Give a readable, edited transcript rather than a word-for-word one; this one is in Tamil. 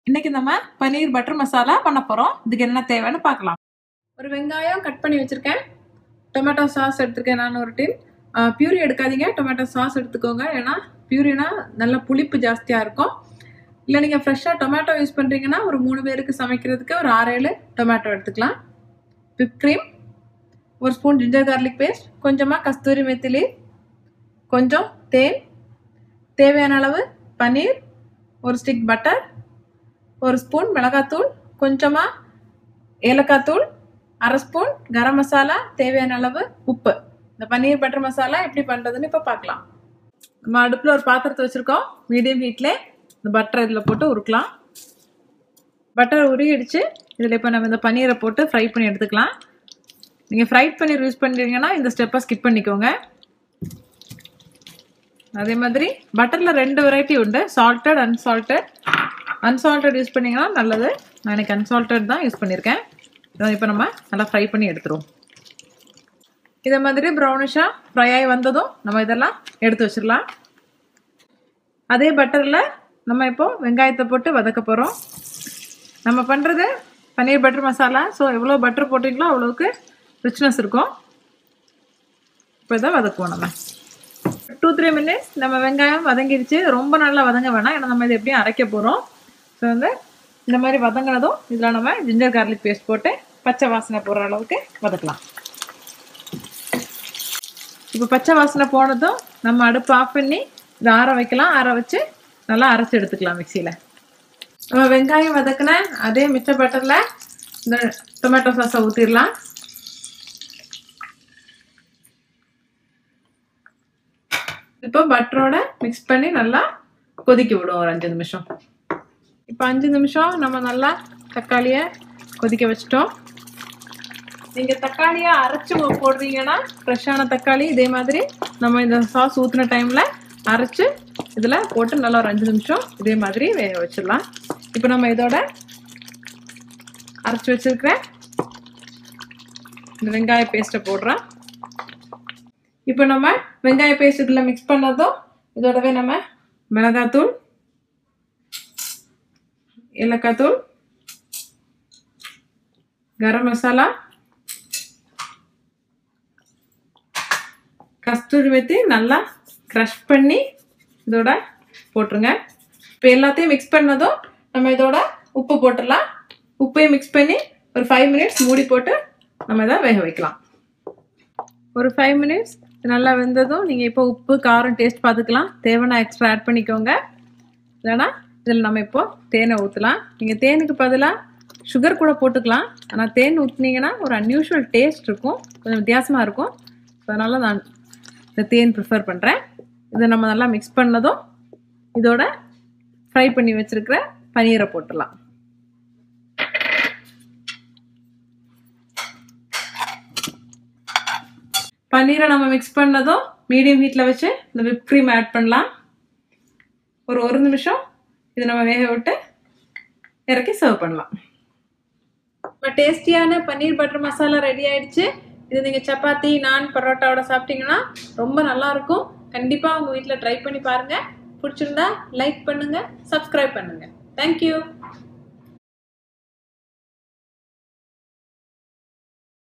இன்னைக்கு நம்ம பன்னீர் பட்டர் மசாலா பண்ண போறோம். இதுக்கு என்ன தேவைன்னு பார்க்கலாம். ஒரு வெங்காயம் கட் பண்ணி வச்சிருக்கேன். டொமேட்டோ சாஸ் எடுத்துருக்கேன். நான் ஒரு டின். பியூரி எடுக்காதீங்க, டொமேட்டோ சாஸ் எடுத்துக்கோங்க. ஏன்னா பியூரினா நல்ல புளிப்பு ஜாஸ்தியா இருக்கும். இல்லை நீங்கள் ஃப்ரெஷ்ஷாக டொமேட்டோ யூஸ் பண்ணுறீங்கன்னா ஒரு 3 பேருக்கு சமைக்கிறதுக்கு ஒரு 6-7 டொமேட்டோ எடுத்துக்கலாம். விப் க்ரீம், ஒரு ஸ்பூன் ஜிஞ்சர் கார்லிக் பேஸ்ட், கொஞ்சமாக கஸ்தூரி மெத்திலி, கொஞ்சம் தேன், தேவையான அளவு பன்னீர், ஒரு ஸ்டிக் பட்டர், ஒரு ஸ்பூன் மிளகாத்தூள், கொஞ்சமாக ஏலக்காய் தூள், அரை ஸ்பூன் கரம் மசாலா, தேவையான அளவு உப்பு. இந்த பன்னீர் பட்டர் மசாலா எப்படி பண்ணுறதுன்னு இப்போ பார்க்கலாம். நம்ம அடுப்பில் ஒரு பாத்திரத்தை வச்சுருக்கோம். மீடியம் ஹீட்ல இந்த பட்டரை இதில் போட்டு உருக்கலாம். பட்டர் உருகிடுச்சு. இதில் இப்போ நம்ம இந்த பன்னீரை போட்டு ஃப்ரை பண்ணி எடுத்துக்கலாம். நீங்கள் ஃப்ரைட் பன்னீர் யூஸ் பண்ணுறீங்கன்னா இந்த ஸ்டெப்பை ஸ்கிப் பண்ணிக்கோங்க. அதே மாதிரி பட்டரில் 2 வெரைட்டி உண்டு, சால்ட்டட், அன்சால்ட்டட். அன்சால்ட்டட் யூஸ் பண்ணிங்கன்னா நல்லது. நான் எனக்கு அன்சால்ட்டட் தான் யூஸ் பண்ணியிருக்கேன். இப்போ நம்ம நல்லா ஃப்ரை பண்ணி எடுத்துருவோம். இதை மாதிரி ப்ரௌனிஷாக ஃப்ரை ஆகி வந்ததும் நம்ம இதெல்லாம் எடுத்து வச்சிடலாம். அதே பட்டரில் நம்ம இப்போது வெங்காயத்தை போட்டு வதக்க போகிறோம். நம்ம பண்ணுறது பன்னீர் பட்டர் மசாலா. ஸோ எவ்வளோ பட்டர் போட்டிங்களோ அவ்வளோவுக்கு ரிச்னஸ் இருக்கும். இப்போ இதை வதக்குவோம். நம்ம 2-3 மினிட்ஸ் நம்ம வெங்காயம் வதங்கிடுச்சு. ரொம்ப நல்லா வதங்க வேணாம், ஏன்னா நம்ம இதை எப்படியும் அரைக்க போகிறோம். ஸோ வந்து இந்த மாதிரி வதங்கினதும் இதில் நம்ம ஜிஞ்சர் கார்லிக் பேஸ்ட் போட்டு பச்சை வாசனை போடுற அளவுக்கு வதக்கலாம். இப்போ பச்சை வாசனை போனதும் நம்ம அடுப்பு ஆஃப் பண்ணி இதை ஆற வைக்கலாம். ஆற வச்சு நல்லா அரைச்சி எடுத்துக்கலாம் மிக்சியில். நம்ம வெங்காயம் வதக்கின அதே மிச்ச பட்டரில் இந்த டொமேட்டோ சாஸை ஊற்றிடலாம். இப்போ பட்டரோட மிக்ஸ் பண்ணி நல்லா கொதிக்க விடுவோம் ஒரு 5 நிமிஷம். இப்போ 5 நிமிஷம் நம்ம நல்லா தக்காளியை கொதிக்க வச்சிட்டோம். நீங்கள் தக்காளியை அரைச்சி போடுறீங்கன்னா ஃப்ரெஷ்ஷான தக்காளி இதே மாதிரி நம்ம இந்த சாஸ் ஊற்றின டைமில் அரைச்சி இதில் போட்டு நல்லா ஒரு 5 நிமிஷம் இதே மாதிரி வேக வச்சிடலாம். இப்போ நம்ம இதோட அரைச்சி வச்சிருக்கிற இந்த வெங்காய பேஸ்ட்டை போடுறோம். இப்போ நம்ம வெங்காய பேஸ்ட் இதில் மிக்ஸ் பண்ணதும் இதோடவே நம்ம மிளகாத்தூள், ஏலக்காய் தூள், கரம் மசாலா, கஸ்தூரி மெத்தி நல்லா க்ரஷ் பண்ணி இதோட போட்டுருங்க. இப்போ எல்லாத்தையும் மிக்ஸ் பண்ணதும் நம்ம இதோட உப்பு போட்டுடலாம். உப்பையும் மிக்ஸ் பண்ணி ஒரு 5 மினிட்ஸ் மூடி போட்டு நம்ம இதை வேக வைக்கலாம். ஒரு 5 மினிட்ஸ் நல்லா வெந்ததும் நீங்கள் இப்போ உப்பு காரம் டேஸ்ட் பார்த்துக்கலாம். தேவைன்னா எக்ஸ்ட்ரா ஆட் பண்ணிக்கோங்க. இல்லைனா இதில் நம்ம இப்போ தேனை ஊற்றலாம். நீங்கள் தேனுக்கு பதிலாக சுகர் கூட போட்டுக்கலாம். ஆனால் தேன் ஊற்றினீங்கன்னா ஒரு அன்யூஷுவல் டேஸ்ட் இருக்கும், கொஞ்சம் வித்தியாசமாக இருக்கும். அதனால் நான் இந்த தேன் ப்ரிஃபர் பண்ணுறேன். இதை நம்ம நல்லா மிக்ஸ் பண்ணதும் இதோட ஃப்ரை பண்ணி வச்சுருக்கிற பன்னீரை போட்டுடலாம். பன்னீரை நம்ம மிக்ஸ் பண்ணதும் மீடியம் ஹீட்டில் வச்சு இந்த விப் க்ரீம் ஆட் பண்ணலாம். ஒரு 1 நிமிஷம் இதை நம்ம வேக விட்டு இறக்கி சர்வ் பண்ணலாம். இப்போ டேஸ்டியான பன்னீர் பட்டர் மசாலா ரெடி ஆயிடுச்சு. இது நீங்கள் சப்பாத்தி, நான், பரோட்டாவோட சாப்பிட்டீங்கன்னா ரொம்ப நல்லாயிருக்கும். கண்டிப்பாக உங்கள் வீட்டில் ட்ரை பண்ணி பாருங்கள். பிடிச்சிருந்தா லைக் பண்ணுங்கள், சப்ஸ்கிரைப் பண்ணுங்கள். தேங்க்யூ.